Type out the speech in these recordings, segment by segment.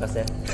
Mas ya.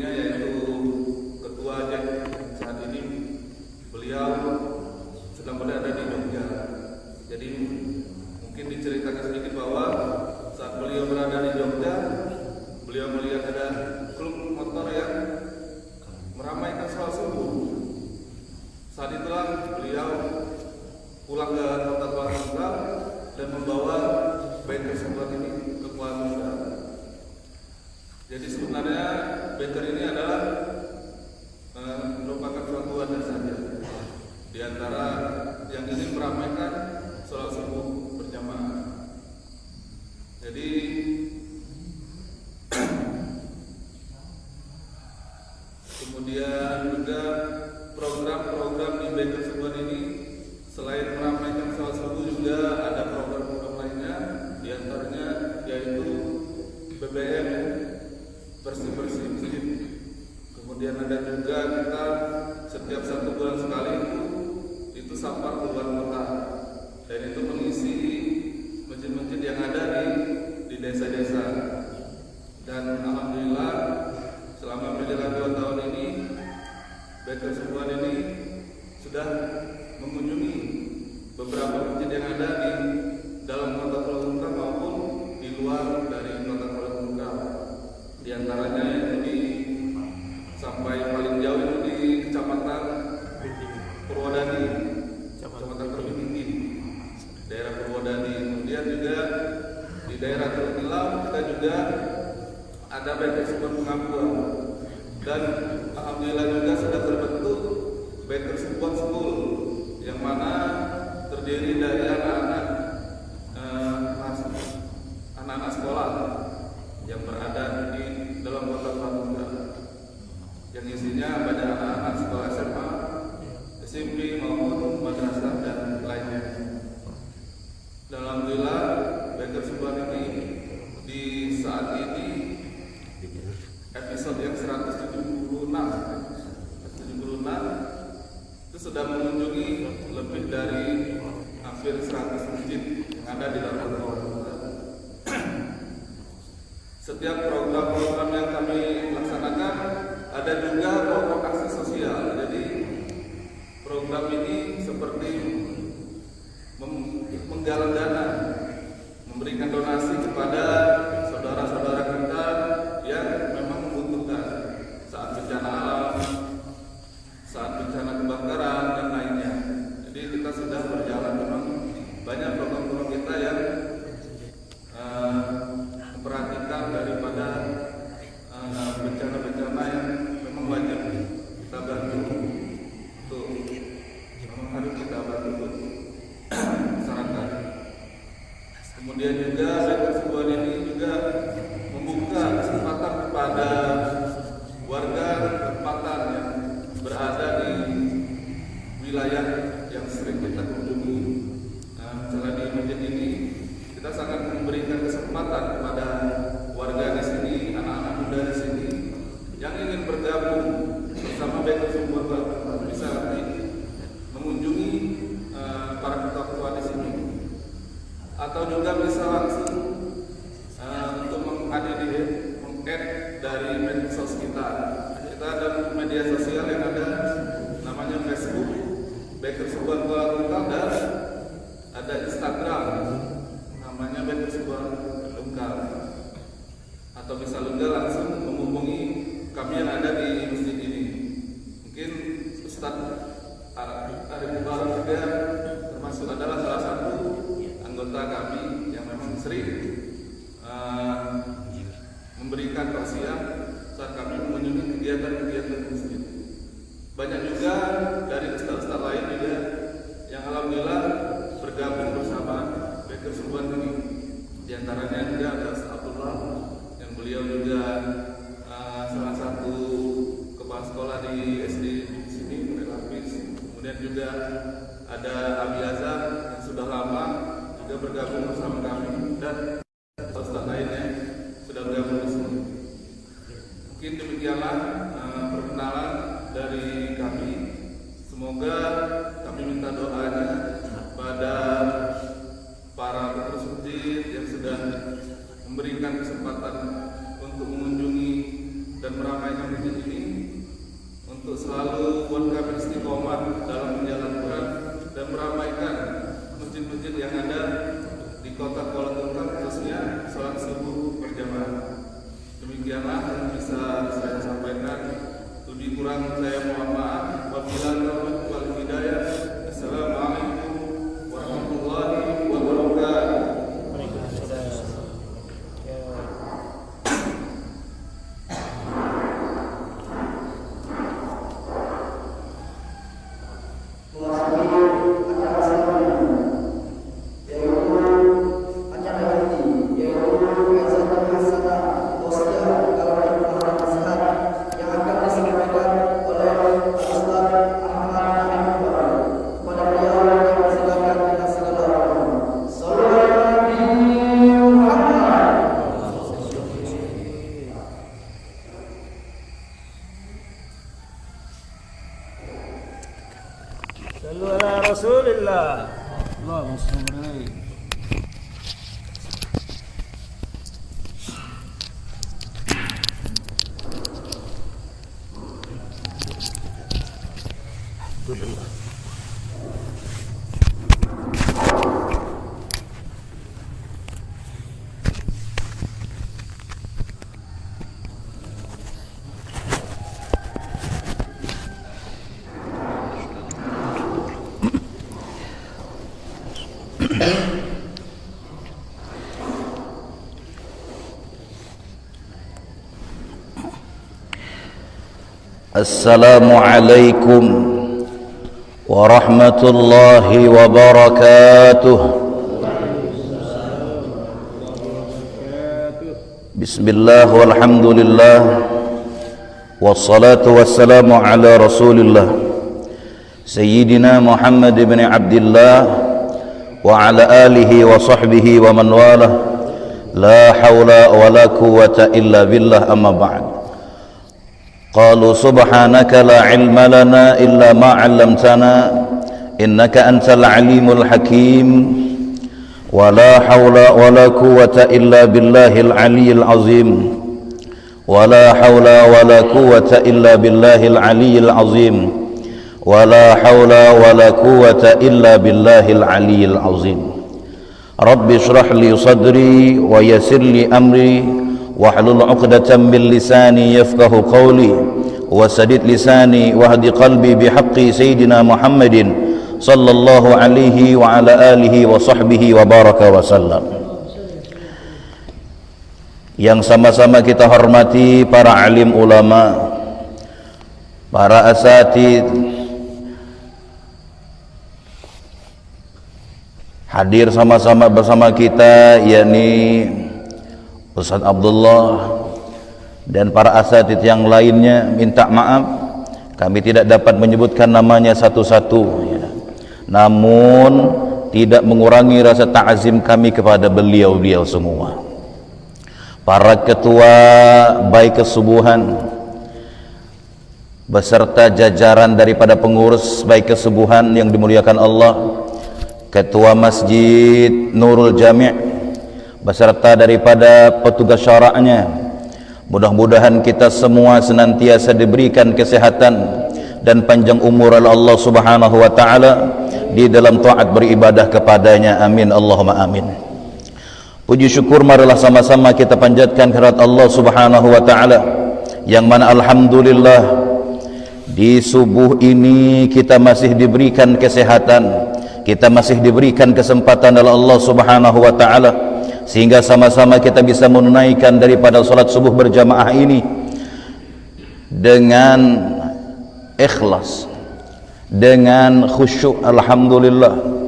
pendirinya yaitu Ketua Jack. Saat ini beliau sedang berada di Jogja. Jadi mungkin diceritakan sedikit bahwa saat beliau berada di Jogja, beliau melihat ada klub motor yang meramaikan sholat subuh. Saat itulah beliau pulang ke kota Kuala Lumpur dan membawa band tersebut ini ke Kuala Lumpur. Jadi sebenarnya banker ini adalah merupakan suatu wadah saja di antara yang ingin meramaikan sholat subuh berjamaah. Jadi kemudian juga program-program di bank tersebut ini selain meramaikan sholat subuh juga ada program-program lainnya, di antaranya yaitu BBM bersih-bersih masjid. Kemudian ada juga kita setiap 1 bulan sekali itu safar keluar kota, dan itu mengisi masjid-masjid yang ada di desa-desa. Dan alhamdulillah selama berjalan 2 tahun ini bank tersebut ini sudah mengunjungi beberapa masjid yang ada di dalam kota Kuala Lumpur maupun di luar dari kota Kuala Lumpur. Di antaranya itu sampai paling jauh itu di Kecamatan Purwodadi, Kecamatan Terbinggi, daerah Purwodadi. Kemudian juga di daerah Tertilau kita juga ada bank tersebut pengampuan, dan alhamdulillah juga sudah terbentuk bank tersebut school yang mana terdiri dari anak-anak sekolah yang berada di dalam kota Kuala Lumpur, yang isinya banyak anak-anak sekolah SMA, SMP maupun madrasah dan lainnya. Dan alhamdulillah bank tersebut ini di saat ini episode yang 176 itu sudah mengunjungi lebih dari hampir 100 masjid yang ada di dalam Kuala Lumpur. Setiap program-program yang kami laksanakan ada juga program aksi sosial. Jadi program ini seperti menggalang dana, memberikan donasi kepada saudara-saudara kita yang memang membutuhkan saat bencana alam, saat bencana kebakaran dan lainnya. Jadi kita sudah berjalan, memang banyak program-program kita yang memperhatikan daripada bencana-bencana yang memang wajib kita bantu, untuk memang harus kita bantu masyarakat. Kemudian juga sebuah ini juga membuka kesempatan kepada warga tempatan yang berada di wilayah yang sering kita kunjungi. Misalnya di masjid ini kita sangat memberikan kesempatan kepada warga di sini, anak-anak muda di sini yang ingin bergabung bersama bank tersebut, bisa mengunjungi para ketua-ketua di sini, atau juga bisa langsung untuk meng-add dari medsos kita. Kita ada media sosial yang ada namanya Facebook, bank tersebut Kuala Lumpur, dan ada Instagram namanya bank tersebut Lungkal. Atau bisa juga langsung menghubungi kami yang ada di masjid ini. Mungkin Ustaz Arif Mubarak juga termasuk adalah salah satu anggota kami yang memang sering memberikan tausiah saat kami mengunjungi kegiatan-kegiatan masjid. Banyak juga dari ustaz-ustaz lain juga yang alhamdulillah bergabung bersama bank tersebut ini. Di antaranya juga ada Ustaz Abdullah, yang beliau juga salah satu kepala sekolah di SD di sini, Lapis. Kemudian juga ada Abi Azhar yang sudah lama juga bergabung bersama kami, dan ustaz lainnya sudah bergabung di sini. Mungkin demikianlah perkenalan dari kami. Semoga kami minta doanya pada para pengurus masjid yang sudah memberikan kesempatan untuk mengunjungi dan meramaikan masjid ini untuk selalu buat kami istiqomah dalam menjalankan dan meramaikan masjid-masjid yang ada di kota Kuala Tungkal, khususnya salat subuh berjamaah. Demikianlah yang bisa saya sampaikan. Lebih kurang saya mohon maaf. Wabillahi taufiq wal hidayah. Assalamualaikum warahmatullahi wabarakatuh. Sallu ala Rasulillah. Allahumma salli alaihi. Assalamualaikum warahmatullahi wabarakatuh. Bismillah walhamdulillah wassalatu wassalamu ala rasulillah Sayyidina Muhammad ibn Abdillah wa ala alihi wa sahbihi wa man walah. La hawla wa la quwwata illa billah, amma ba'd. Qalu subhanaka la ilma lana illa ma 'allamtana innaka antal alimul hakim. Wa la hawla wa la quwwata illa billahil aliyyil azim. Wa la hawla wa la quwwata illa billahil aliyyil azim. Wa la hawla wa la quwwata illa billahil aliyyil azim. Rabbi shrah li sadri wa yassir li amri wahlul 'uqdatam min lisani yafqahu qawli wasadid lisani wahdi qalbi bihaqqi sayyidina Muhammadin sallallahu alaihi wa ala alihi wa sahbihi wa baraka wa sallam. Yang sama-sama kita hormati para alim ulama, para asatid, hadir sama-sama bersama kita, yakni Ustaz Abdullah dan para asatid yang lainnya. Minta maaf kami tidak dapat menyebutkan namanya satu-satu ya. Namun tidak mengurangi rasa ta'zim kami kepada beliau-beliau semua. Para ketua baik kesubuhan beserta jajaran daripada pengurus baik kesubuhan yang dimuliakan Allah, Ketua Masjid Nurul Jami' beserta daripada petugas syaraknya. Mudah-mudahan kita semua senantiasa diberikan kesehatan dan panjang umur oleh Allah Subhanahu wa taala di dalam taat beribadah kepadanya. Amin Allahumma amin. Puji syukur marilah sama-sama kita panjatkan kehadirat Allah Subhanahu wa taala, yang mana alhamdulillah di subuh ini kita masih diberikan kesehatan, kita masih diberikan kesempatan oleh Allah Subhanahu wa taala, sehingga sama-sama kita bisa menunaikan daripada salat subuh berjamaah ini dengan ikhlas, dengan khusyuk. Alhamdulillah.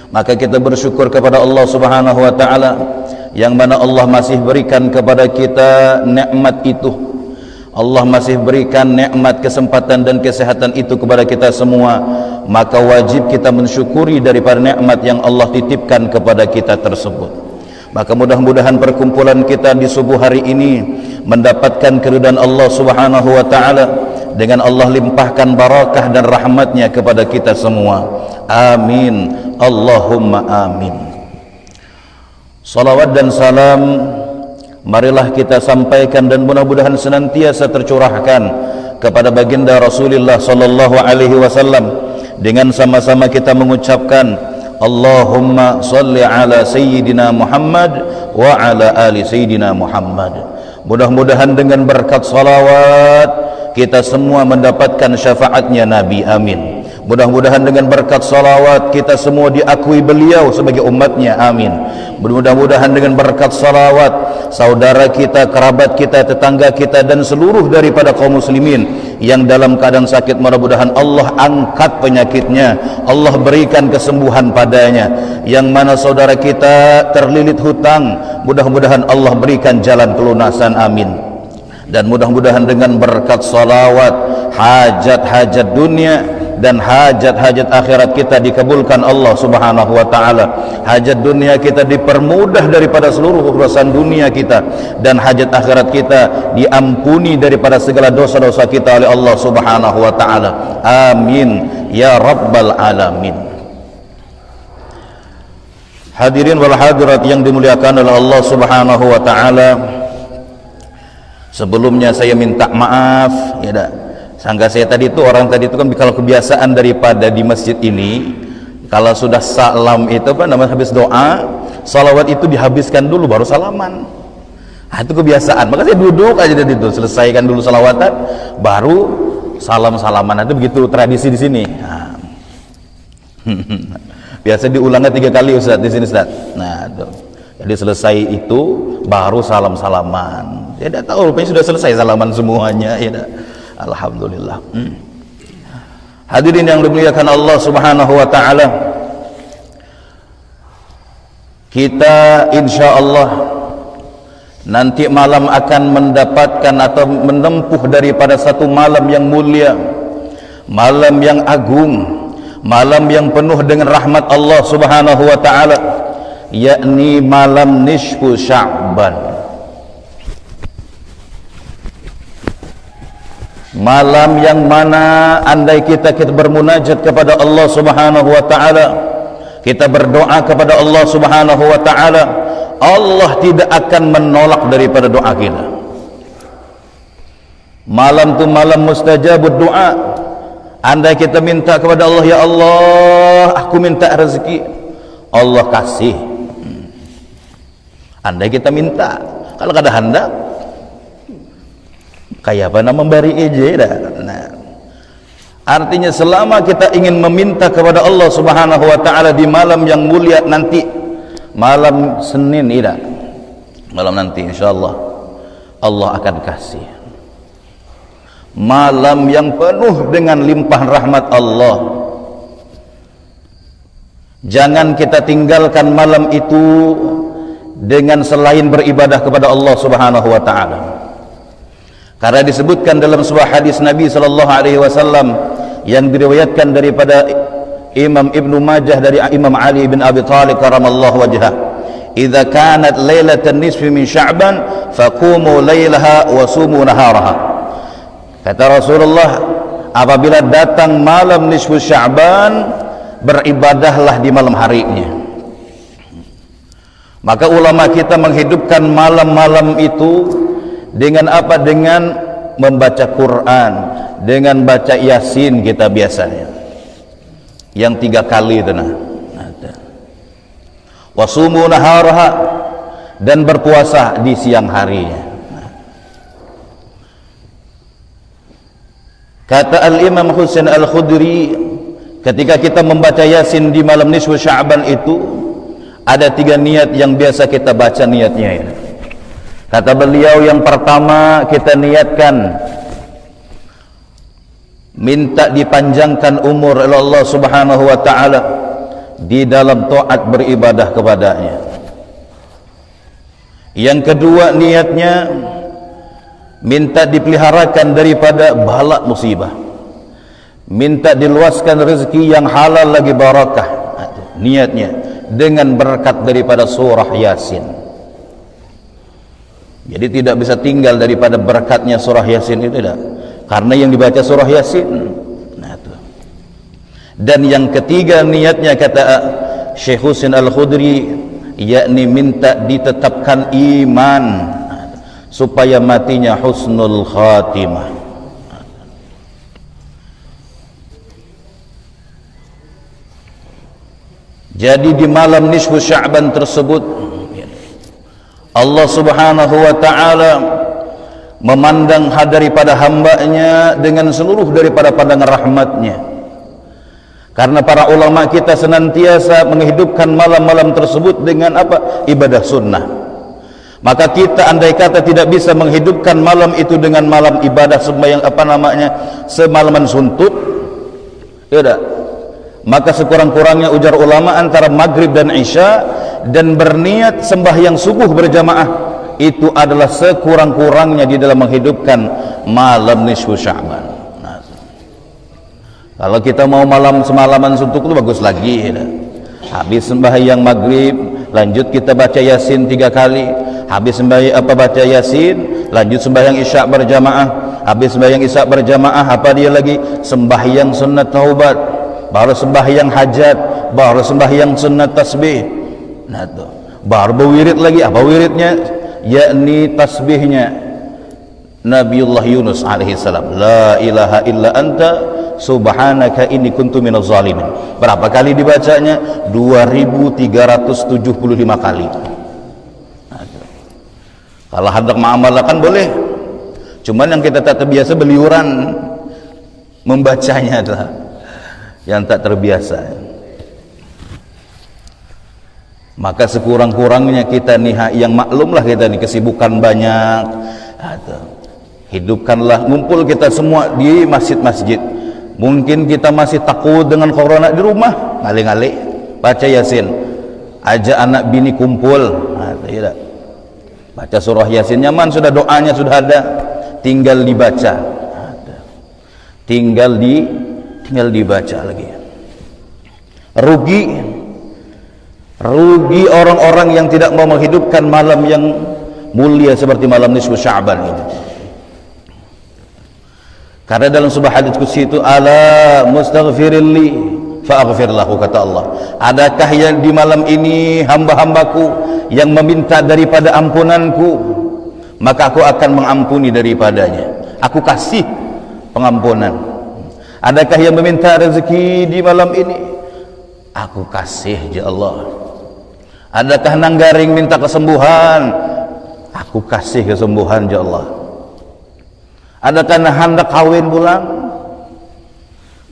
Maka kita bersyukur kepada Allah Subhanahu wa taala yang mana Allah masih berikan kepada kita nikmat itu. Allah masih berikan nikmat kesempatan dan kesehatan itu kepada kita semua. Maka wajib kita mensyukuri daripada nikmat yang Allah titipkan kepada kita tersebut. Maka mudah-mudahan perkumpulan kita di subuh hari ini mendapatkan keridhaan Allah Subhanahu wa taala, dengan Allah limpahkan barakah dan rahmatnya kepada kita semua. Amin Allahumma amin. Salawat dan salam marilah kita sampaikan dan mudah-mudahan senantiasa tercurahkan kepada baginda Rasulullah sallallahu alaihi wasallam dengan sama-sama kita mengucapkan Allahumma salli ala sayyidina Muhammad wa ala ali sayyidina Muhammad. Mudah-mudahan dengan berkat salawat kita semua mendapatkan syafaatnya Nabi, amin. Mudah-mudahan dengan berkat salawat kita semua diakui beliau sebagai umatnya, amin. Mudah-mudahan dengan berkat salawat saudara kita, kerabat kita, tetangga kita dan seluruh daripada kaum muslimin yang dalam keadaan sakit, mudah-mudahan Allah angkat penyakitnya, Allah berikan kesembuhan padanya. Yang mana saudara kita terlilit hutang, mudah-mudahan Allah berikan jalan pelunasan, amin. Dan mudah-mudahan dengan berkat salawat hajat-hajat dunia dan hajat-hajat akhirat kita dikabulkan Allah subhanahu wa ta'ala. Hajat dunia kita dipermudah daripada seluruh urusan dunia kita, dan hajat akhirat kita diampuni daripada segala dosa-dosa kita oleh Allah subhanahu wa ta'ala, amin ya rabbal alamin. Hadirin wal hadirat yang dimuliakan oleh Allah subhanahu wa ta'ala, sebelumnya saya minta maaf ya dah. Sangka saya tadi itu, orang tadi itu kan kalau kebiasaan daripada di masjid ini, kalau sudah salam itu apa namanya, habis doa salawat itu dihabiskan dulu baru salaman. Nah, itu kebiasaan, maka saya duduk aja dari itu, selesaikan dulu salawatan baru salam-salaman. Itu begitu tradisi di sini. Nah. Biasa diulangnya 3 kali Ustaz di sini Ustaz. Nah, itu. Jadi selesai itu baru salam-salaman. Ya tidak tahu rupanya sudah selesai salaman semuanya ya dah. Alhamdulillah. Hadirin yang dimuliakan Allah subhanahu wa ta'ala, kita insyaallah nanti malam akan mendapatkan atau menempuh daripada satu malam yang mulia, malam yang agung, malam yang penuh dengan rahmat Allah subhanahu wa ta'ala, yakni malam nisfu Sya'ban. Malam yang mana andai kita bermunajat kepada Allah subhanahu wa ta'ala, kita berdoa kepada Allah subhanahu wa ta'ala, Allah tidak akan menolak daripada doa kita. Malam itu malam mustajabud doa. Andai kita minta kepada Allah, ya Allah aku minta rezeki, Allah kasih. Andai kita minta, kalau kada hendak kayak apa nama memberi aja dah. Nah, artinya selama kita ingin meminta kepada Allah subhanahu wa ta'ala di malam yang mulia nanti, malam Senin ini, malam nanti insyaallah Allah akan kasih. Malam yang penuh dengan limpahan rahmat Allah. Jangan kita tinggalkan malam itu dengan selain beribadah kepada Allah subhanahu wa ta'ala. Karena disebutkan dalam sebuah hadis Nabi sallallahu alaihi wasallam yang diriwayatkan daripada Imam Ibnu Majah dari Imam Ali bin Abi Thalib karamallahu wajhah, "Idza kanat lailatan nisfi min Sya'ban faqumu lailaha wa sumu naharaha." Kata Rasulullah, apabila datang malam nisfu Sya'ban, beribadahlah di malam harinya. Maka ulama kita menghidupkan malam-malam itu dengan apa? Dengan membaca Quran, dengan baca Yasin kita biasanya, yang 3 kali itu nah. Wasumu naharaha, dan berpuasa di siang harinya. Kata Al-Imam Husain Al-Khudri, ketika kita membaca Yasin di malam nisfu Sya'ban itu ada 3 niat yang biasa kita baca niatnya ya. Kata beliau, yang pertama kita niatkan minta dipanjangkan umur oleh Allah subhanahu wa ta'ala di dalam taat beribadah kepadanya. Yang kedua niatnya minta dipeliharakan daripada bala musibah, minta diluaskan rezeki yang halal lagi barakah. Niatnya dengan berkat daripada surah Yasin. Jadi tidak bisa tinggal daripada berkatnya surah Yasin itu tidak, karena yang dibaca surah Yasin. Nah, itu. Dan yang ketiga niatnya kata Syekh Husain Al-Khudri, yakni minta ditetapkan iman. Nah, supaya matinya husnul khatimah. Jadi di malam nisfu Sya'ban tersebut Allah Subhanahu wa ta'ala memandang daripada hambanya dengan seluruh daripada pandangan rahmatnya. Karena para ulama kita senantiasa menghidupkan malam-malam tersebut dengan apa? Ibadah sunnah. Maka kita andai kata tidak bisa menghidupkan malam itu dengan malam ibadah sembahyang semalaman suntuk, ya udah, maka sekurang-kurangnya ujar ulama antara maghrib dan isya dan berniat sembahyang subuh berjamaah itu adalah sekurang-kurangnya di dalam menghidupkan malam nisfu Sya'ban. Nah, kalau kita mau malam semalaman suntuk itu bagus lagi ya. Habis sembahyang maghrib lanjut kita baca yasin 3 kali, habis sembahyang baca yasin lanjut sembahyang isya berjamaah, habis sembahyang isya berjamaah dia lagi sembahyang sunat taubat, baru sembahyang hajat, baru sembahyang sunat tasbih. Nah tuh, baru berwirid lagi. Apa wiridnya? Yakni tasbihnya Nabiullah Yunus alaihi salam, la ilaha illa anta subhanaka inni kuntu minaz zalimin. Berapa kali dibacanya? 2375 kali. Nah, kalau hendak mengamalkan boleh, cuman yang kita tak terbiasa beliuran membacanya adalah yang tak terbiasa. Maka sekurang-kurangnya kita nih yang maklumlah kita nih kesibukan banyak, hidupkanlah, ngumpul kita semua di masjid-masjid. Mungkin kita masih takut dengan corona di rumah, ngali-ngali baca yasin, ajak anak bini kumpul, baca surah yasin, nyaman, sudah doanya sudah ada, tinggal dibaca, tinggal dibaca lagi. Rugi orang-orang yang tidak mau menghidupkan malam yang mulia seperti malam nisfu Sya'ban ini. Karena dalam sebuah hadits qudsi itu, ala mustaghfirilli fa'aghfir lahu, kata Allah, adakah yang di malam ini hamba-hambaku yang meminta daripada ampunanku, maka aku akan mengampuni daripadanya, aku kasih pengampunan. Adakah yang meminta rezeki di malam ini, aku kasih ya Allah. Adakah nanggaring minta kesembuhan, aku kasih kesembuhan ya Allah. Adakah hendak kawin pulang,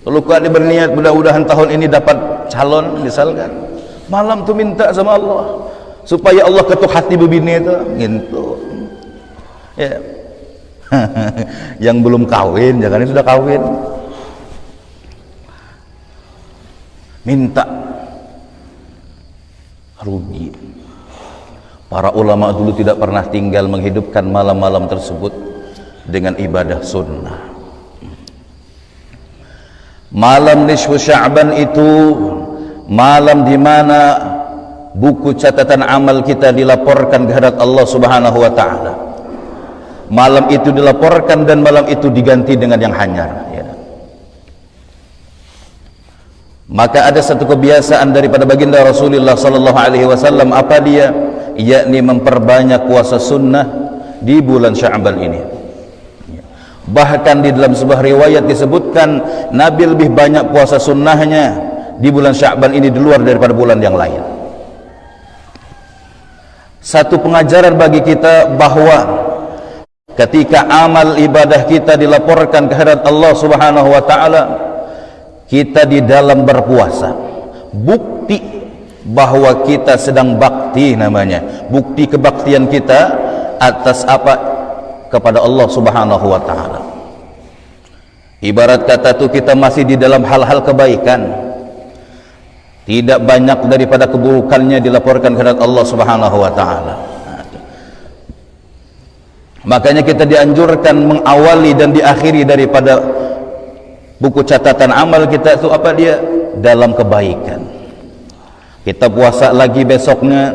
kalau kau berniat mudah-mudahan tahun ini dapat calon misalkan, malam tu minta sama Allah supaya Allah ketuk hati bebini itu gitu ya. Yang belum kawin jangan sudah kawin minta, rugi. Para ulama dulu tidak pernah tinggal menghidupkan malam-malam tersebut dengan ibadah sunnah. Malam nisfu Sya'ban itu malam di mana buku catatan amal kita dilaporkan kehadrat Allah Subhanahu wa taala. Malam itu dilaporkan dan malam itu diganti dengan yang hanyar ya. Maka ada satu kebiasaan daripada baginda Rasulullah sallallahu alaihi wasallam, apa dia? Yakni memperbanyak puasa sunnah di bulan Sya'ban ini. Bahkan di dalam sebuah riwayat disebutkan Nabi lebih banyak puasa sunnahnya di bulan Sya'ban ini di luar daripada bulan yang lain. Satu pengajaran bagi kita bahwa ketika amal ibadah kita dilaporkan kehadrat Allah Subhanahu wa taala, kita di dalam berpuasa, bukti bahwa kita sedang bakti, namanya bukti kebaktian kita atas apa? Kepada Allah Subhanahu wa taala. Ibarat kata itu kita masih di dalam hal-hal kebaikan, tidak banyak daripada keburukannya dilaporkan kepada Allah Subhanahu wa taala. Makanya kita dianjurkan mengawali dan diakhiri daripada buku catatan amal kita itu apa dia? Dalam kebaikan. Kita puasa lagi besoknya,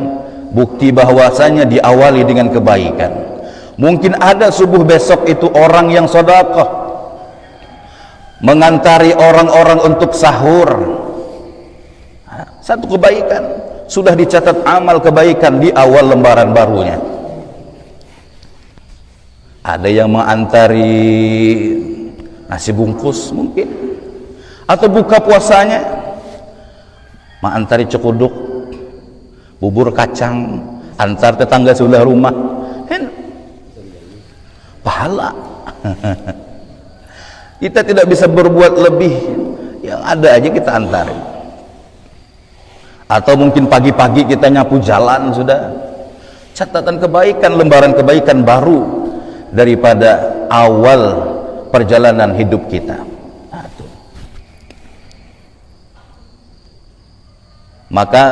bukti bahwasanya diawali dengan kebaikan. Mungkin ada subuh besok itu orang yang sedekah, mengantari orang-orang untuk sahur. Satu kebaikan, sudah dicatat amal kebaikan di awal lembaran barunya. Ada yang mengantari nasi bungkus mungkin, atau buka puasanya mengantari cekuduk, bubur kacang, antar tetangga sebelah rumah, pahala. Kita tidak bisa berbuat lebih, yang ada aja kita antarin. Atau mungkin pagi-pagi kita nyapu jalan, sudah catatan kebaikan, lembaran kebaikan baru daripada awal perjalanan hidup kita. Maka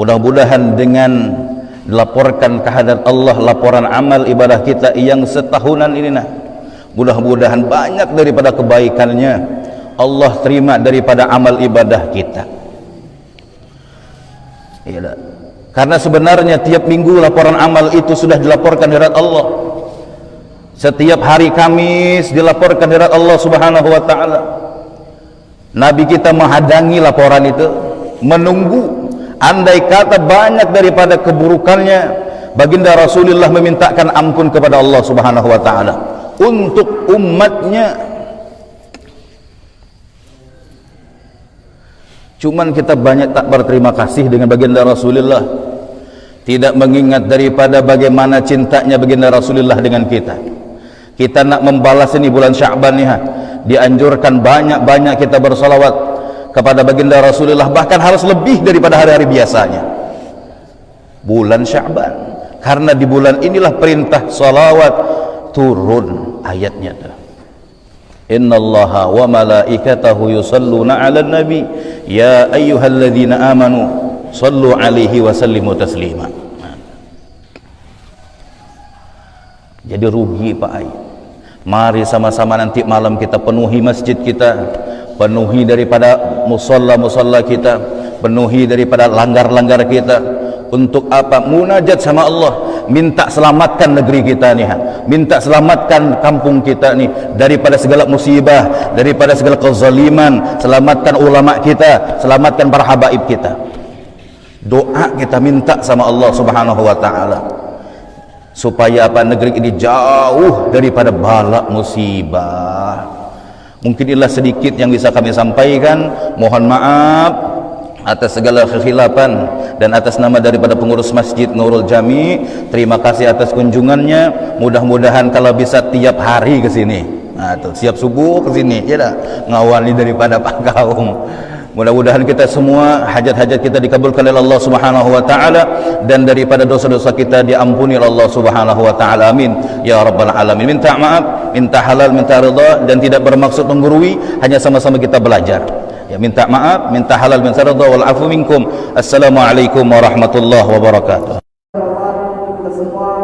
mudah-mudahan dengan dilaporkan kehadirat Allah, laporan amal ibadah kita yang setahunan ini, mudah-mudahan banyak daripada kebaikannya Allah terima daripada amal ibadah kita. Iya, karena sebenarnya tiap minggu laporan amal itu sudah dilaporkan hadirat Allah. Setiap hari Kamis dilaporkan hadirat Allah Subhanahu wa taala. Nabi kita menghadangi laporan itu, menunggu. Andai kata banyak daripada keburukannya, baginda Rasulullah memintakan ampun kepada Allah Subhanahu wa taala untuk umatnya. Cuman kita banyak tak berterima kasih dengan baginda Rasulullah, tidak mengingat daripada bagaimana cintanya baginda Rasulullah dengan kita. Kita nak membalas ini bulan Sya'ban ni, dianjurkan banyak-banyak kita bersalawat kepada baginda Rasulullah, bahkan harus lebih daripada hari-hari biasanya. Bulan Sya'ban, karena di bulan inilah perintah salawat turun ayatnya. Innallaha wa malaikatahu yusalluna 'alan nabi ya ayyuhalladzina amanu sallu 'alaihi wa sallimu taslima. Jadi rugi Pak Ai. Mari sama-sama nanti malam kita penuhi masjid kita, penuhi daripada musalla-musalla kita, penuhi daripada langgar-langgar kita. Untuk apa? Munajat sama Allah, minta selamatkan negeri kita nih, minta selamatkan kampung kita nih daripada segala musibah, daripada segala kezaliman, selamatkan ulama kita, selamatkan para habaib kita. Doa kita minta sama Allah Subhanahu wa taala supaya apa? Negeri ini jauh daripada bala musibah. Mungkin inilah sedikit yang bisa kami sampaikan. Mohon maaf atas segala kekhilafan, dan atas nama daripada pengurus Masjid Nurul Jami, terima kasih atas kunjungannya. Mudah-mudahan kalau bisa tiap hari ke sini, siap subuh ke sini, ya dah, ngawali daripada Pak Kaum. Mudah-mudahan kita semua hajat-hajat kita dikabulkan oleh Allah Subhanahu wa taala, dan daripada dosa-dosa kita diampuni oleh Allah Subhanahu wa taala. Amin ya rabbal alamin. Minta maaf, minta halal, minta ridha, dan tidak bermaksud menggurui, hanya sama-sama kita belajar. Ya, minta maaf, minta halal, minta ridha, wal afu minkum. Assalamualaikum warahmatullahi wabarakatuh. Kita semua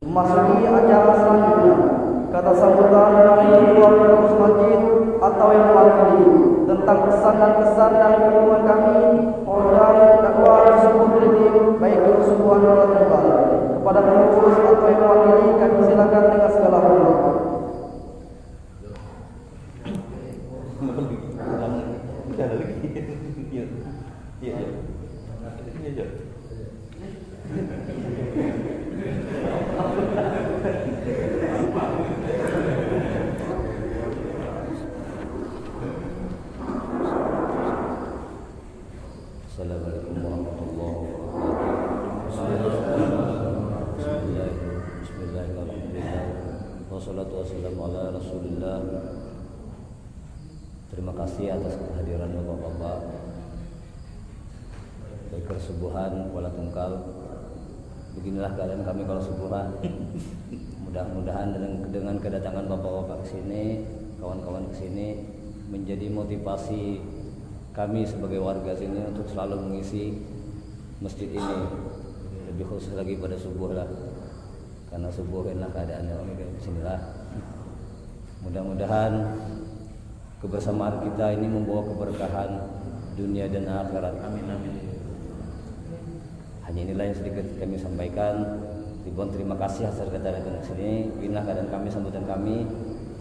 memasuki acara selanjutnya. Kata sambutan dari ketua pengurus masjid atau yang mewakili tentang pesan dan kesan dan dukungan kami program dakwah tersebut kritik baik kesubuhan dan tunggal. Kepada pengurus atau yang mewakili kami silakan dengan segala hormat. Assalamualaikum warahmatullahi wabarakatuh. Bismillahirrahmanirrahim. Wassalatu wassalamu ala Rasulillah. Terima kasih atas kehadiran Bapak-bapak, baik subuhan wala tungkal. Beginilah keadaan kami kalau subuhan. Mudah-mudahan dengan kedatangan Bapak-bapak ke sini, kawan-kawan ke sini, menjadi motivasi kami sebagai warga sini untuk selalu mengisi masjid ini, lebih khusus lagi pada subuh lah, karena subuh inilah keadaannya kami di sinilah. Mudah-mudahan kebersamaan kita ini membawa keberkahan dunia dan akhirat. Amin amin. Hanya inilah yang sedikit kami sampaikan. Ribuan terima kasih atas kedatangan ke sini. Inilah keadaan kami, sambutan kami.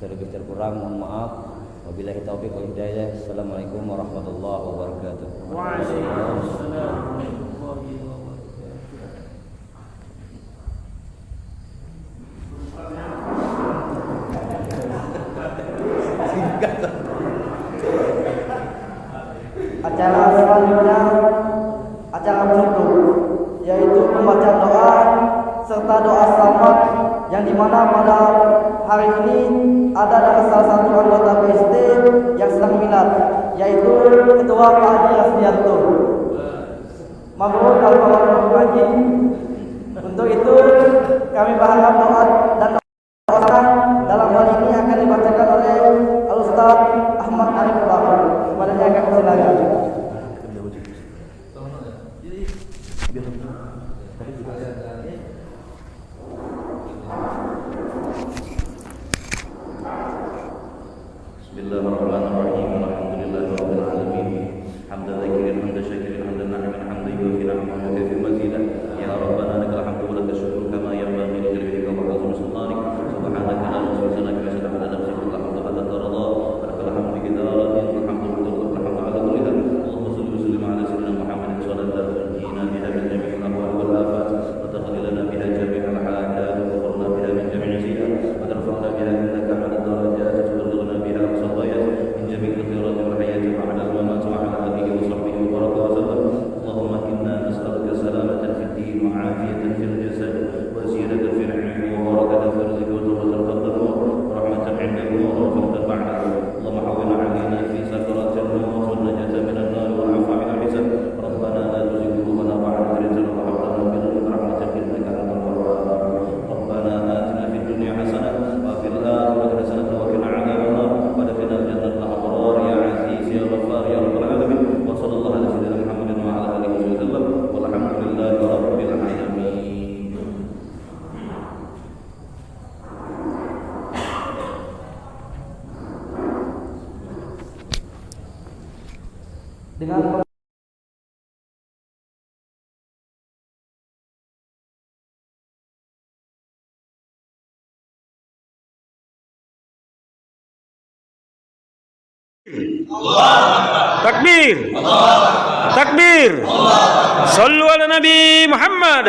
Terlebih terkurang mohon maaf. Wabillahi taufiq wal hidayah. Assalamualaikum warahmatullahi wabarakatuh. Waalaikumsalam. Acara selanjutnya acara penutup, yaitu pembacaan doa serta doa selamat yang dimana pada hari ini ada dari salah satu anggota PST yang sedang minat, yaitu Ketua Pak Haji Rasdianto. Mabrur al-Mabrur Haji. Untuk itu kami berharap doa dan doa dalam hal ini akan dibacakan oleh Al-Ustaz Ahmad Arif Bahar. Kepadanya akan silakan. Bismillahirrahmanirrahim. Alhamdulillahirabbil alamin. Hamdan zakirin, hamdan syakirin, hamdan na'imin, hamdan yufi ni'amahu wa yufi mazidah. Ya Rabbana lakal hamdu wa lakal syukru kama yanbaghi li jalali wajhika wa 'azimi sultanik. Subhanaka la nuhsi sanaka wa sallallahu ala nafsika wa hamdu hatta tarda. Lakal hamdu bidaratin, alhamdulillah, alhamdu ala kulli hal. Allahumma salli wa sallim ala sayyidina Muhammadin salatan tunjina biha min jami'il ahwal wal afat wa taqlilana biha jami'al hajat wa qurna biha min jami'i sayyi'at wa tarfa'na biha innaka 'ala darajat wa tuballighuna biha aqsayat min jami'il khairat wal hayat wa 'ala al-mamat wa 'ala alihi wa sahbihi wa baraka wa sallam. Allahumma inna nas'aluka salamatan fid din wa 'afiyatan fil jasad wa ziyadatan fil 'ilmi wa barakatan fil rizqi wa tawbatan qabla al-maut wa rahmatan 'inda al-maut wa rahmatan ba'da al-maut. Allahumma hawwin 'alaina fi sakaratil maut wa najatan min an-nar wa 'afina hisab. Rabbana la tuzigh qulubana ba'da idh hadaytana wa hab lana min ladunka rahmatan innaka antal wahhab. Rabbana atina fid dunya hasanah wa fil akhirati hasanah wa qina 'adzabannar wa adkhilna jannatal abrar ya 'aziz ya ghaffar ya rabbal alamin. Wa sallallahu ala sayyidina Muhammadin wa ala alihi wa sallam walhamdulillahi rabbil alamin. Dengan Takbir. Takbir. Sallu ala Nabi Muhammad.